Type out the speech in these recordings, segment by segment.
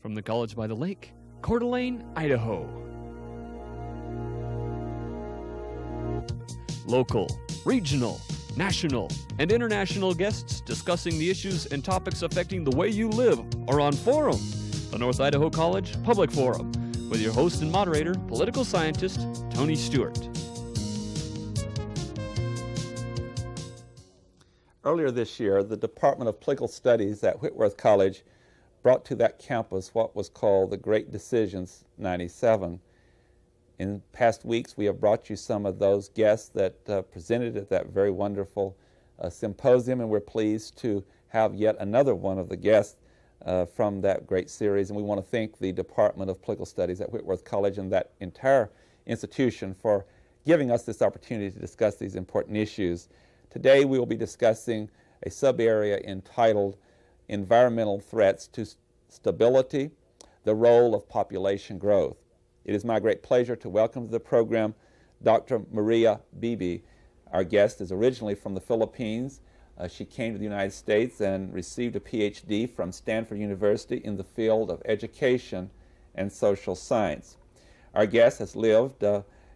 from the College by the Lake, Coeur d'Alene, Idaho. Local, regional, national, and international guests discussing the issues and topics affecting the way you live are on Forum, the North Idaho College Public Forum, with your host and moderator, political scientist Tony Stewart. Earlier this year, the Department of Political Studies at Whitworth College brought to that campus what was called the Great Decisions 97. In past weeks, we have brought you some of those guests that presented at that very wonderful symposium, and we're pleased to have yet another one of the guests from that great series. And we want to thank the Department of Political Studies at Whitworth College and that entire institution for giving us this opportunity to discuss these important issues. Today, we will be discussing a sub-area entitled Environmental Threats to Stability, the Role of Population Growth. It is my great pleasure to welcome to the program Dr. Maria Bibi. Our guest is originally from the Philippines. She came to the United States and received a PhD from Stanford University in the field of education and social science. Our guest has lived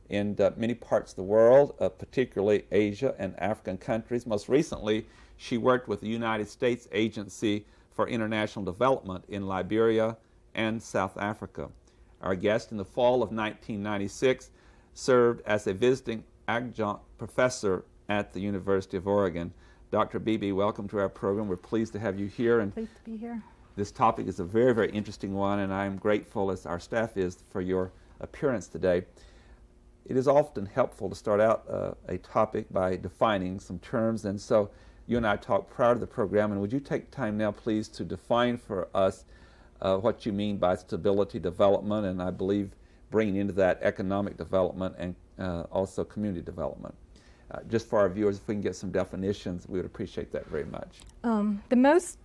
in many parts of the world, particularly Asia and African countries. Most recently, she worked with the United States Agency for International Development in Liberia and South Africa. Our guest in the fall of 1996 served as a visiting adjunct professor at the University of Oregon. Dr. Bibi, welcome to our program. We're pleased to have you here. And pleased to be here. This topic is a very, very interesting one, and I'm grateful, as our staff is, for your appearance today. It is often helpful to start out a topic by defining some terms, and so you and I talked prior to the program, and would you take time now, please, to define for us what you mean by stability development, and I believe bringing into that economic development and also community development. Just for our viewers, if we can get some definitions, we would appreciate that very much. The most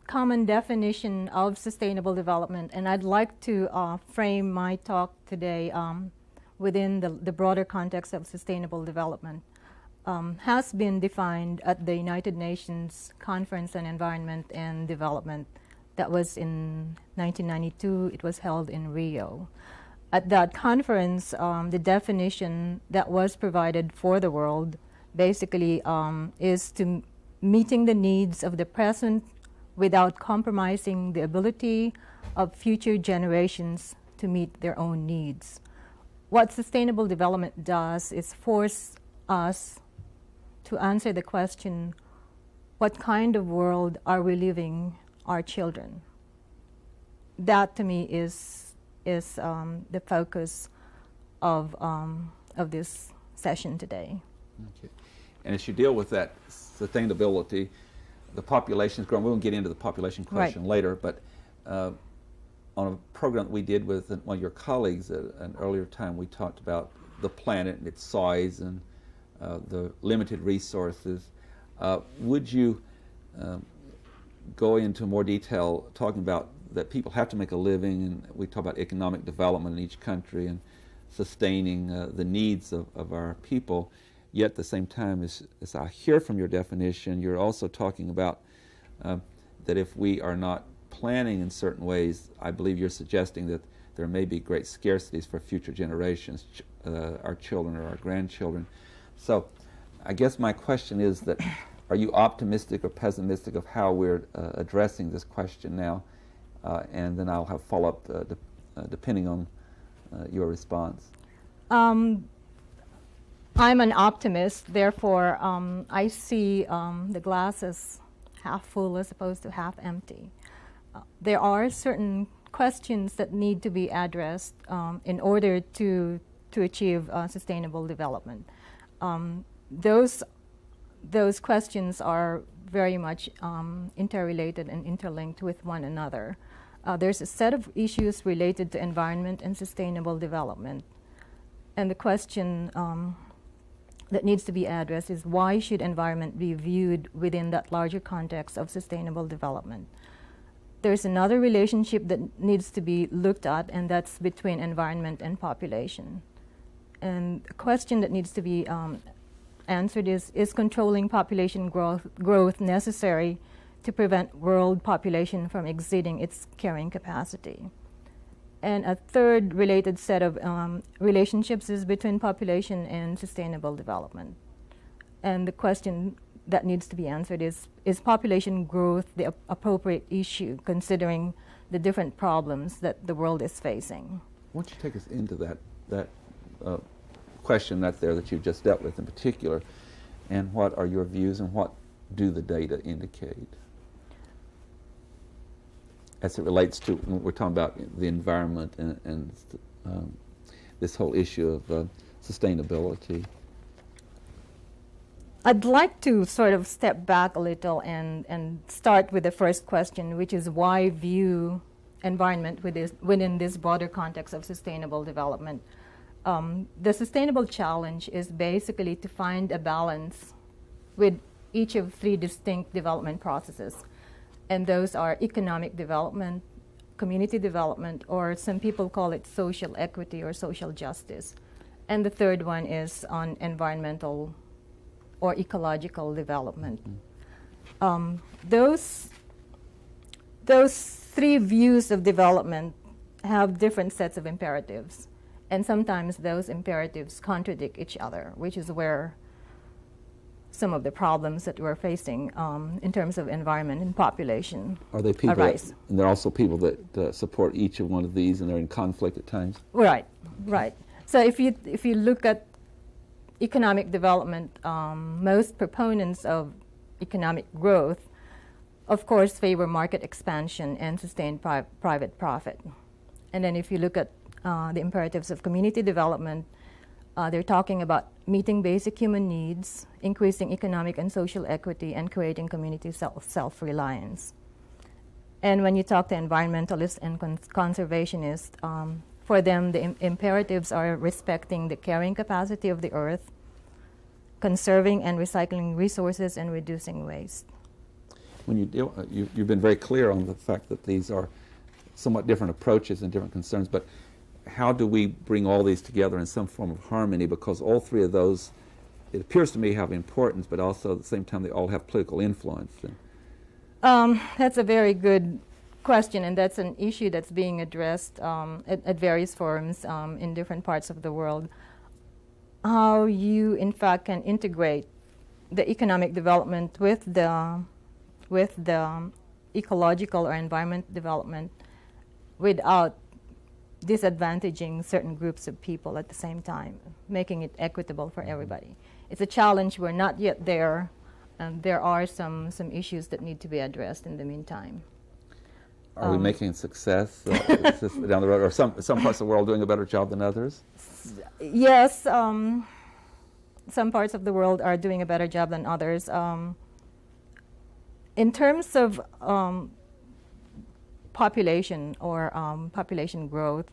common definition of sustainable development, and I'd like to frame my talk today within the broader context of sustainable development, has been defined at the United Nations Conference on Environment and Development. That was in 1992. It was held in Rio. At that conference, the definition that was provided for the world basically is to meeting the needs of the present without compromising the ability of future generations to meet their own needs. What sustainable development does is force us to answer the question, what kind of world are we leaving our children? That to me is the focus of this session today. Okay. And as you deal with that sustainability, the population is growing. We won't get into the population question later, but on a program that we did with one of your colleagues at an earlier time, we talked about the planet and its size and the limited resources. Would you go into more detail talking about that people have to make a living, and we talk about economic development in each country and sustaining the needs of our people, yet at the same time, as I hear from your definition, you're also talking about that if we are not planning in certain ways, I believe you're suggesting that there may be great scarcities for future generations, our children or our grandchildren. So I guess my question is that, are you optimistic or pessimistic of how we're addressing this question now? And then I'll have follow-up depending on your response. I'm an optimist, therefore I see the glass as half full as opposed to half empty. There are certain questions that need to be addressed in order to achieve sustainable development. Those questions are very much interrelated and interlinked with one another. There's a set of issues related to environment and sustainable development. And the question that needs to be addressed is, why should environment be viewed within that larger context of sustainable development? There's another relationship that needs to be looked at, and that's between environment and population. And the question that needs to be answered is controlling population growth necessary to prevent world population from exceeding its carrying capacity. And a third related set of relationships is between population and sustainable development. And the question that needs to be answered is population growth the appropriate issue, considering the different problems that the world is facing? Why don't you take us into that question that you've just dealt with in particular, and what are your views and what do the data indicate as it relates to, when we're talking about the environment and this whole issue of sustainability? I'd like to sort of step back a little and start with the first question, which is why view environment within this broader context of sustainable development. The sustainable challenge is basically to find a balance with each of three distinct development processes. And those are economic development, community development, or some people call it social equity or social justice. And the third one is on environmental or ecological development. Those three views of development have different sets of imperatives. And sometimes those imperatives contradict each other, which is where some of the problems that we're facing in terms of environment and population Are they people arise. And there are also people that support each of one of these, and they're in conflict at times? Right. So if you look at economic development, most proponents of economic growth, of course, favor market expansion and sustained private profit. And then if you look at the imperatives of community development, they're talking about meeting basic human needs, increasing economic and social equity, and creating community self-reliance. And when you talk to environmentalists and conservationists, for them, the imperatives are respecting the carrying capacity of the earth, conserving and recycling resources, and reducing waste. When you've been very clear on the fact that these are somewhat different approaches and different concerns, but how do we bring all these together in some form of harmony? Because all three of those, it appears to me, have importance, but also at the same time they all have political influence. That's a very good question, and that's an issue that's being addressed at various forums in different parts of the world. How you, in fact, can integrate the economic development with the ecological or environment development without disadvantaging certain groups of people at the same time, making it equitable for everybody. It's a challenge. We're not yet there, and there are some issues that need to be addressed in the meantime. Are we making success down the road, or some parts of the world doing a better job than others? Yes, some parts of the world are doing a better job than others. In terms of population or population growth,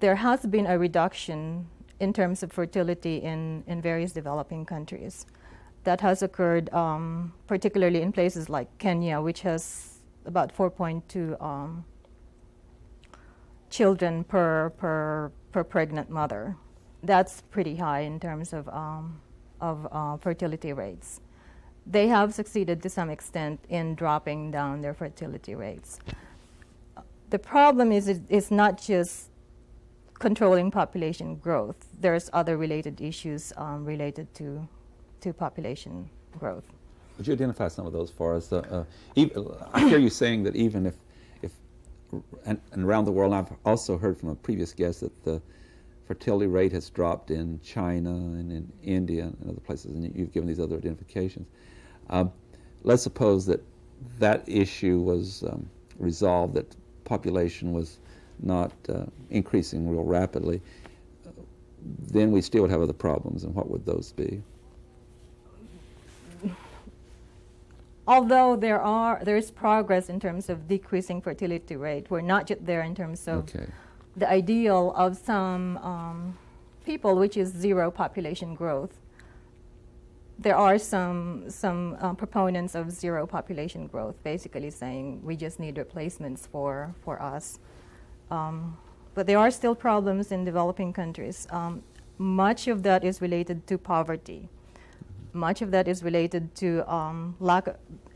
there has been a reduction in terms of fertility in various developing countries. That has occurred particularly in places like Kenya, which has about 4.2 children per pregnant mother. That's pretty high in terms of fertility rates. They have succeeded to some extent in dropping down their fertility rates. The problem is it's not just controlling population growth. There's other related issues related to population growth. Would you identify some of those for us? I hear you saying that even if and around the world, I've also heard from a previous guest that the fertility rate has dropped in China and in India and other places, and you've given these other identifications. Let's suppose that issue was resolved, that population was not increasing real rapidly. Then we still would have other problems, and what would those be? Although there is progress in terms of decreasing fertility rate, we're not yet there in terms of the ideal of some people, which is zero population growth. There are some proponents of zero population growth, basically saying we just need replacements for us. But there are still problems in developing countries. Much of that is related to poverty. Much of that is related to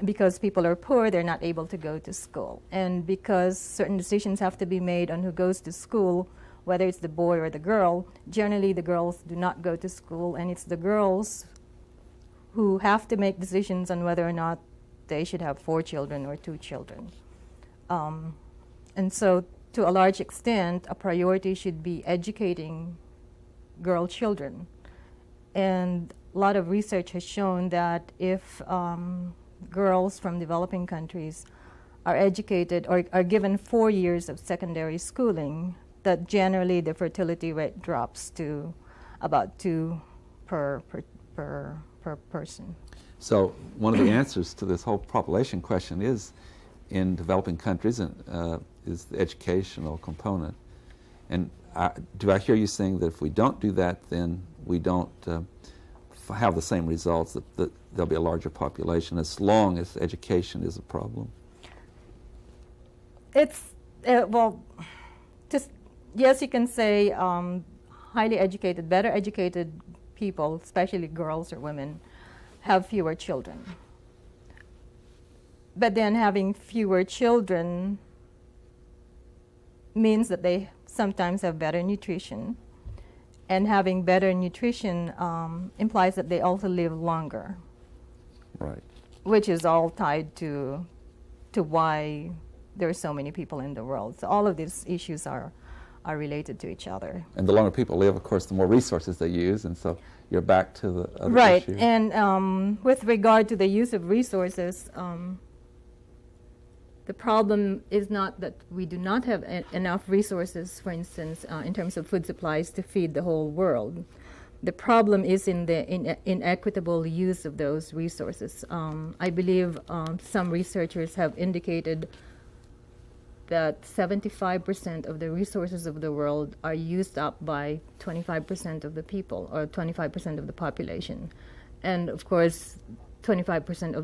because people are poor, they're not able to go to school. And because certain decisions have to be made on who goes to school, whether it's the boy or the girl, generally the girls do not go to school, and it's the girls who have to make decisions on whether or not they should have 4 children or 2 children. And so, to a large extent, a priority should be educating girl children. And a lot of research has shown that if girls from developing countries are educated or are given 4 years of secondary schooling, that generally the fertility rate drops to about 2 per person. So one of the answers to this whole population question is in developing countries is the educational component. And do I hear you saying that if we don't do that, then we don't have the same results, that there'll be a larger population as long as education is a problem? It's, yes, you can say highly educated, better educated people, especially girls or women, have fewer children. But then having fewer children means that they sometimes have better nutrition. And having better nutrition implies that they also live longer. Right. Which is all tied to why there are so many people in the world. So all of these issues are related to each other. And the longer people live, of course, the more resources they use, and so you're back to the other right. issue. And with regard to the use of resources, the problem is not that we do not have enough resources, for instance, in terms of food supplies to feed the whole world. The problem is in the inequitable use of those resources. I believe some researchers have indicated that 75% of the resources of the world are used up by 25% of the people, or 25% of the population. And of course, 25%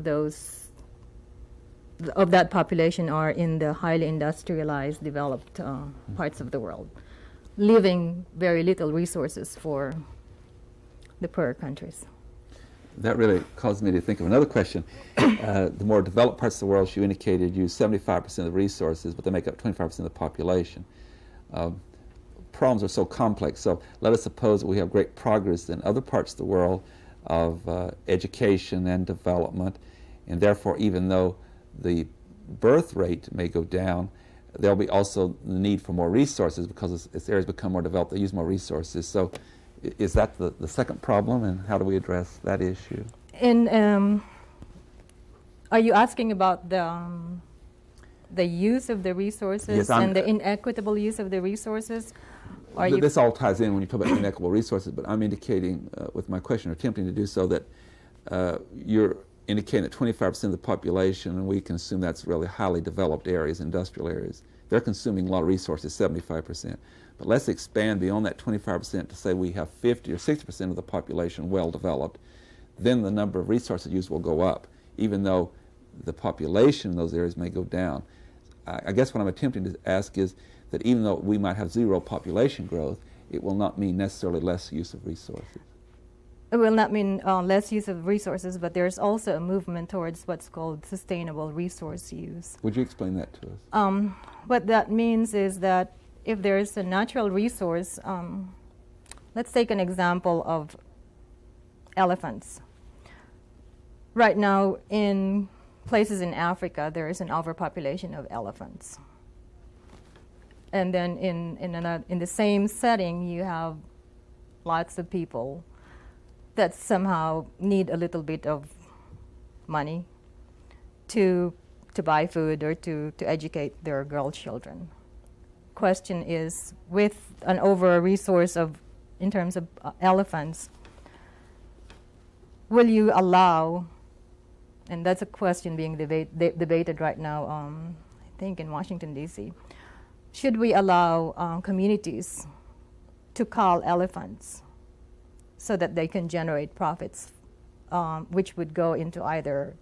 of that population are in the highly industrialized, developed parts of the world, leaving very little resources for the poorer countries. That really caused me to think of another question. The more developed parts of the world, as you indicated, use 75% of the resources, but they make up 25% of the population. Problems are so complex, so let us suppose that we have great progress in other parts of the world of education and development, and therefore, even though the birth rate may go down, there'll be also the need for more resources because as areas become more developed, they use more resources. So is that the second problem, and how do we address that issue? And are you asking about the use of the resources, yes, and the inequitable use of the resources? This all ties in when you talk about inequitable resources, but I'm indicating with my question, or attempting to do so, that you're indicating that 25% of the population, and we can assume that's really highly developed areas, industrial areas, they're consuming a lot of resources, 75%. But let's expand beyond that 25% to say we have 50 or 60% of the population well developed. Then the number of resources used will go up, even though the population in those areas may go down. I guess what I'm attempting to ask is that even though we might have zero population growth, it will not mean necessarily less use of resources. It will not mean less use of resources, but there's also a movement towards what's called sustainable resource use. Would you explain that to us? What that means is that if there's a natural resource, let's take an example of elephants. Right now, in places in Africa, there is an overpopulation of elephants. And then in the same setting, you have lots of people that somehow need a little bit of money to buy food or to educate their girl children. Question is, with an over-resource in terms of elephants, will you allow, and that's a question being debated right now, I think in Washington, D.C., should we allow communities to cull elephants so that they can generate profits, which would go into either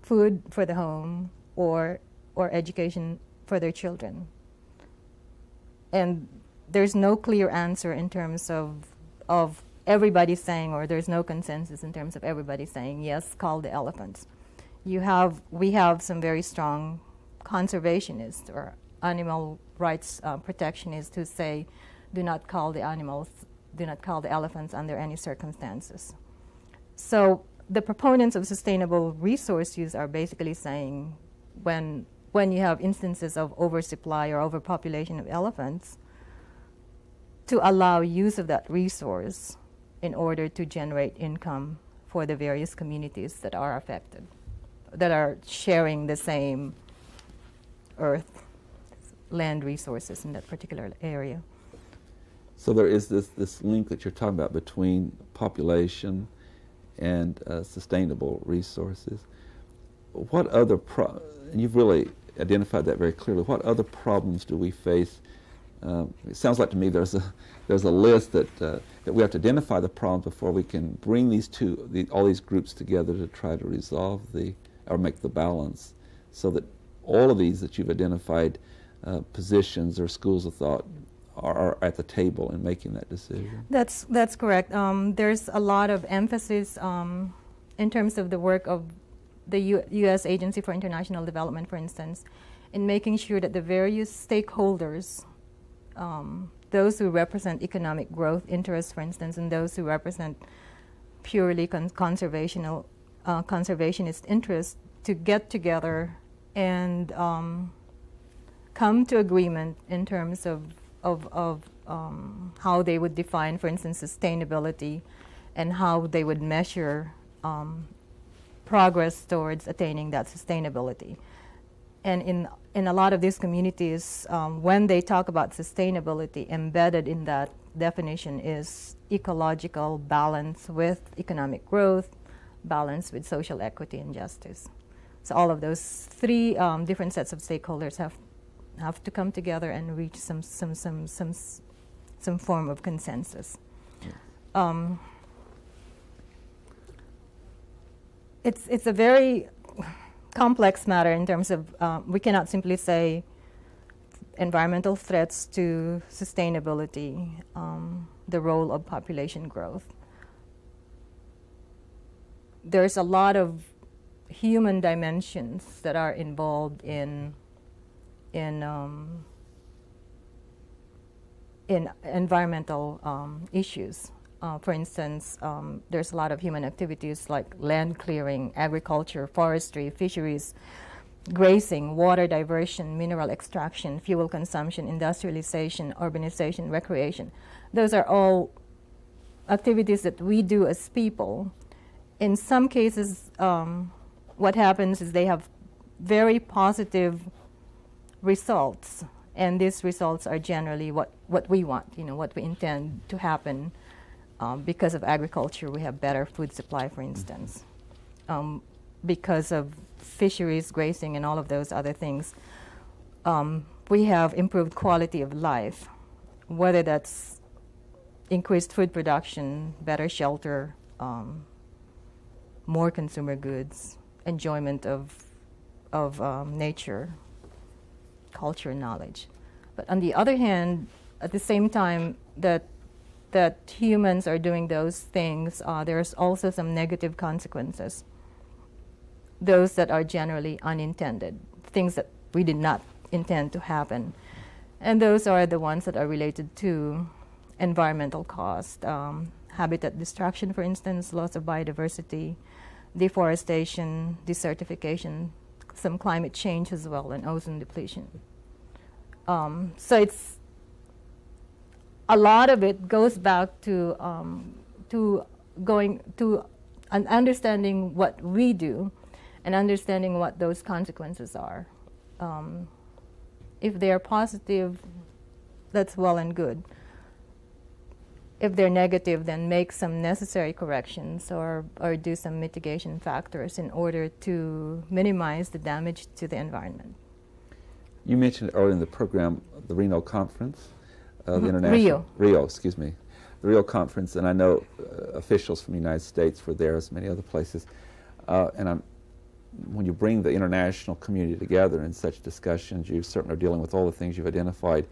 food for the home or education for their children? And there's no clear answer in terms of everybody saying, or there's no consensus in terms of everybody saying, yes, call the elephants. We have some very strong conservationists or animal rights protectionists who say, do not call the elephants under any circumstances. So the proponents of sustainable resource use are basically saying when you have instances of oversupply or overpopulation of elephants, to allow use of that resource in order to generate income for the various communities that are affected, that are sharing the same earth, land resources in that particular area. So there is this link that you're talking about between population and sustainable resources. What other and you've really identified that very clearly. What other problems do we face? It sounds like to me there's a list that we have to identify the problems before we can bring all these groups together to try to resolve or make the balance, so that all of these that you've identified positions or schools of thought are at the table in making that decision. That's correct. There's a lot of emphasis in terms of the work of the U.S. Agency for International Development, for instance, in making sure that the various stakeholders, those who represent economic growth interests, for instance, and those who represent purely conservationist interests, to get together and come to agreement in terms of how they would define, for instance, sustainability, and how they would measure progress towards attaining that sustainability. And in a lot of these communities, when they talk about sustainability, embedded in that definition is ecological balance with economic growth, balance with social equity and justice. So all of those three different sets of stakeholders have to come together and reach some form of consensus. It's a very complex matter in terms of we cannot simply say environmental threats to sustainability, the role of population growth. There's a lot of human dimensions that are involved in environmental issues. For instance, there's a lot of human activities like land clearing, agriculture, forestry, fisheries, grazing, water diversion, mineral extraction, fuel consumption, industrialization, urbanization, recreation. Those are all activities that we do as people. In some cases, what happens is they have very positive results, and these results are generally what we want, what we intend to happen. Because of agriculture, we have better food supply, for instance. Because of fisheries, grazing, and all of those other things, we have improved quality of life, whether that's increased food production, better shelter, more consumer goods, enjoyment of nature, culture, and knowledge. But on the other hand, at the same time that humans are doing those things, there's also some negative consequences. Those that are generally unintended, things that we did not intend to happen. And those are the ones that are related to environmental cost, habitat destruction, for instance, loss of biodiversity, deforestation, desertification, some climate change as well, and ozone depletion. So it's a lot of it goes back to going to an understanding what we do and understanding what those consequences are. If they're positive, that's well and good. If they're negative, then make some necessary corrections or do some mitigation factors in order to minimize the damage to the environment. You mentioned earlier in the program the Reno conference. The international Rio, the Rio conference, and I know officials from the United States were there, as many other places. And when you bring the international community together in such discussions, you certainly are dealing with all the things you've identified.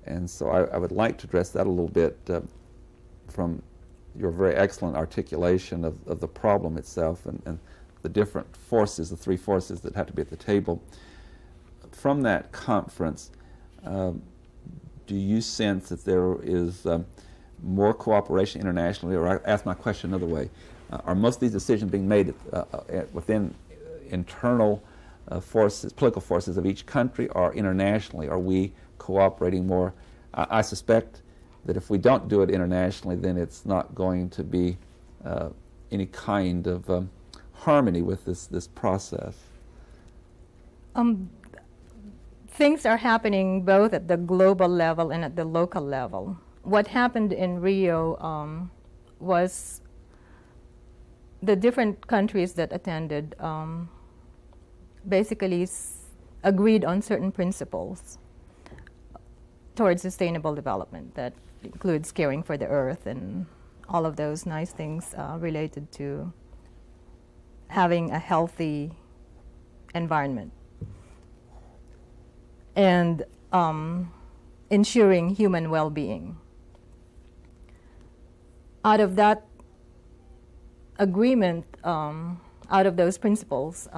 And so I would like to address that a little bit from your very excellent articulation of the problem itself and the different forces, the three forces that have to be at the table. From that conference, do you sense that there is more cooperation internationally, or I ask my question another way, are most of these decisions being made within internal forces, political forces of each country, or internationally? Are we cooperating more? I suspect that if we don't do it internationally, then it's not going to be any kind of harmony with this process. Things are happening both at the global level and at the local level. What happened in Rio was the different countries that attended basically agreed on certain principles towards sustainable development that includes caring for the earth and all of those nice things related to having a healthy environment and ensuring human well-being. Out of that agreement, out of those principles,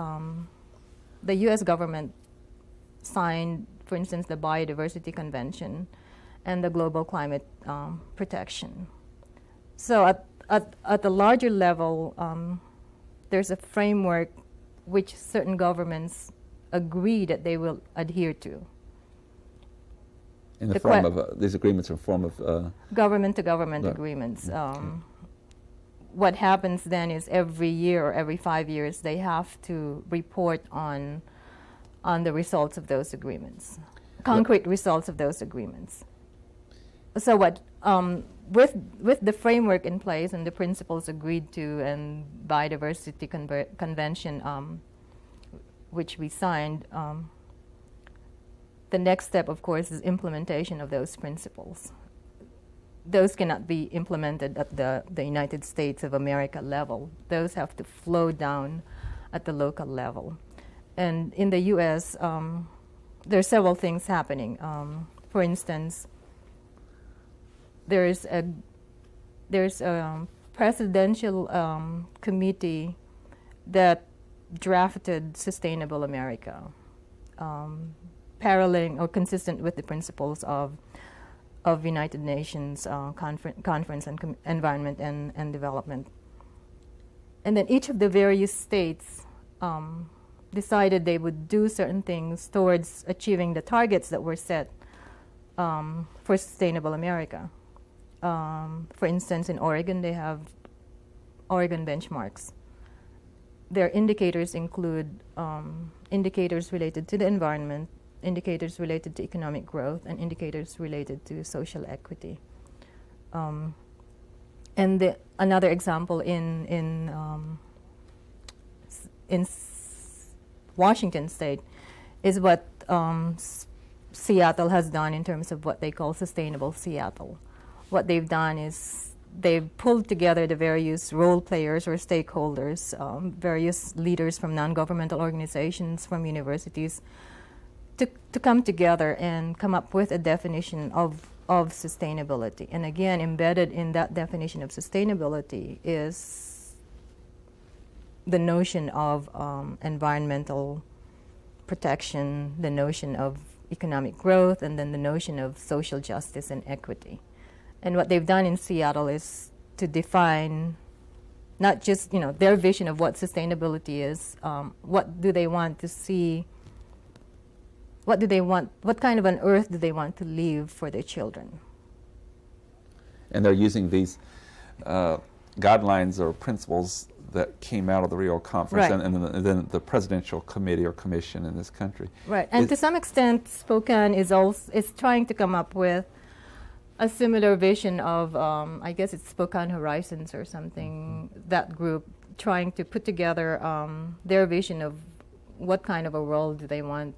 the U.S. government signed, for instance, the Biodiversity Convention and the Global Climate Protection. So at the larger level, there's a framework which certain governments agree that they will adhere to. In the form of, these agreements are a form of... government-to-government agreements. What happens then is every year or every 5 years, they have to report on the results of those agreements, concrete results of those agreements. So what, with the framework in place and the principles agreed to and Biodiversity Convention, which we signed, the next step, of course, is implementation of those principles. Those cannot be implemented at the United States of America level. Those have to flow down at the local level. And in the U.S., there are several things happening. For instance, there's a presidential committee that drafted Sustainable America, paralleling or consistent with the principles of United Nations Conference on Environment and Development. And then each of the various states decided they would do certain things towards achieving the targets that were set for Sustainable America. For instance, in Oregon, they have Oregon benchmarks. Their indicators include indicators related to the environment, indicators related to economic growth, and indicators related to social equity. And another example in Washington State is what Seattle has done in terms of what they call Sustainable Seattle. What they've done is they've pulled together the various role players or stakeholders, various leaders from non-governmental organizations, from universities, to come together and come up with a definition of sustainability. And again, embedded in that definition of sustainability is the notion of environmental protection, the notion of economic growth, and then the notion of social justice and equity. And what they've done in Seattle is to define not just their vision of what sustainability is, what do they want to see, what kind of an earth do they want to leave for their children. And they're using these guidelines or principles that came out of the Rio conference, right, and then the presidential committee or commission in this country. Right, and to some extent, Spokane is trying to come up with a similar vision of, I guess it's Spokane Horizons or something, that group trying to put together their vision of what kind of a world do they want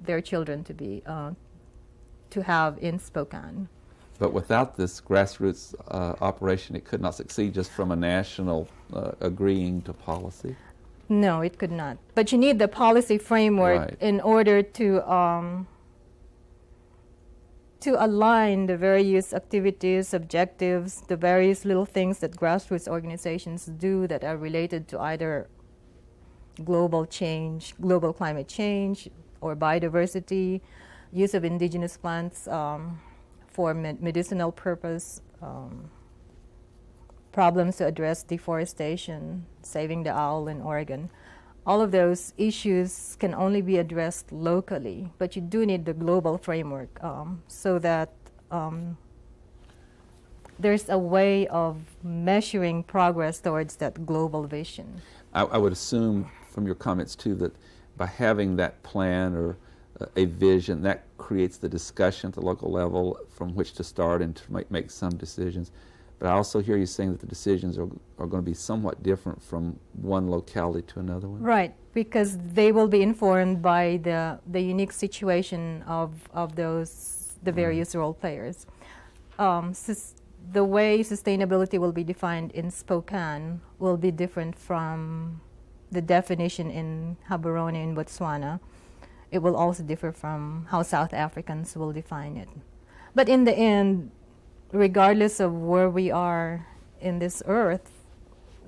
their children to have in Spokane. But without this grassroots operation, it could not succeed just from a national agreeing to policy? No, it could not. But you need the policy framework, right, in order to to align the various activities, objectives, the various little things that grassroots organizations do that are related to either global change, global climate change, or biodiversity, use of indigenous plants for medicinal purpose, problems to address deforestation, saving the owl in Oregon. All of those issues can only be addressed locally, but you do need the global framework so that there's a way of measuring progress towards that global vision. I would assume from your comments too that by having that plan or a vision, that creates the discussion at the local level from which to start and to make some decisions. But I also hear you saying that the decisions are going to be somewhat different from one locality to another one. Right, because they will be informed by the unique situation of the various role players. The way sustainability will be defined in Spokane will be different from the definition in Gaborone in Botswana. It will also differ from how South Africans will define it. But in the end, regardless of where we are in this earth,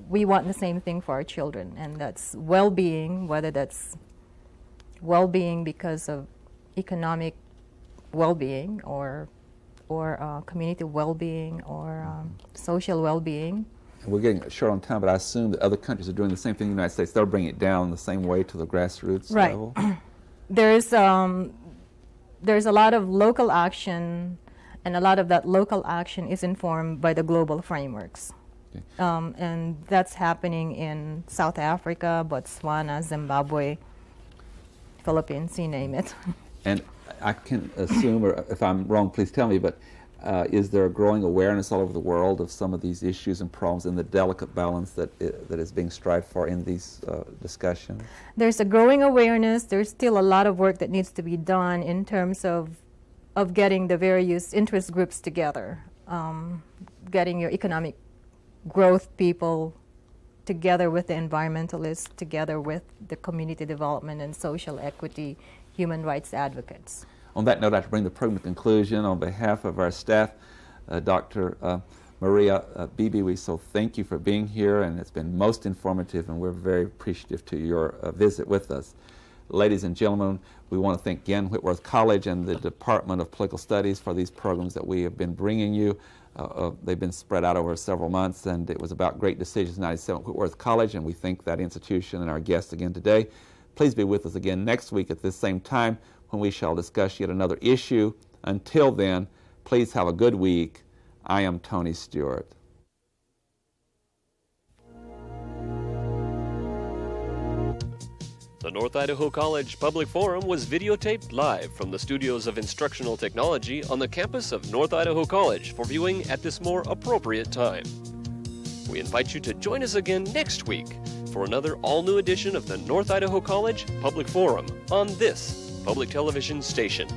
we want the same thing for our children, and that's well-being, whether that's well-being because of economic well-being or community well-being or social well-being. We're getting short on time, but I assume that other countries are doing the same thing in the United States. They'll bring it down the same way to the grassroots level. There's a lot of local action, and a lot of that local action is informed by the global frameworks. Okay. And that's happening in South Africa, Botswana, Zimbabwe, Philippines, you name it. And I can assume, or if I'm wrong, please tell me, but is there a growing awareness all over the world of some of these issues and problems and the delicate balance that is being strived for in these discussions? There's a growing awareness. There's still a lot of work that needs to be done in terms of getting the various interest groups together, getting your economic growth people together with the environmentalists, together with the community development and social equity, human rights advocates. On that note, I have to bring the program to conclusion. On behalf of our staff, Dr. Maria Beebe, we so thank you for being here, and it's been most informative, and we're very appreciative to your visit with us. Ladies and gentlemen, we want to thank again Whitworth College and the Department of Political Studies for these programs that we have been bringing you. They've been spread out over several months, and it was about Great Decisions 97 at Whitworth College, and we thank that institution and our guests again today. Please be with us again next week at this same time when we shall discuss yet another issue. Until then, please have a good week. I am Tony Stewart. The North Idaho College Public Forum was videotaped live from the studios of Instructional Technology on the campus of North Idaho College for viewing at this more appropriate time. We invite you to join us again next week for another all-new edition of the North Idaho College Public Forum on this public television station.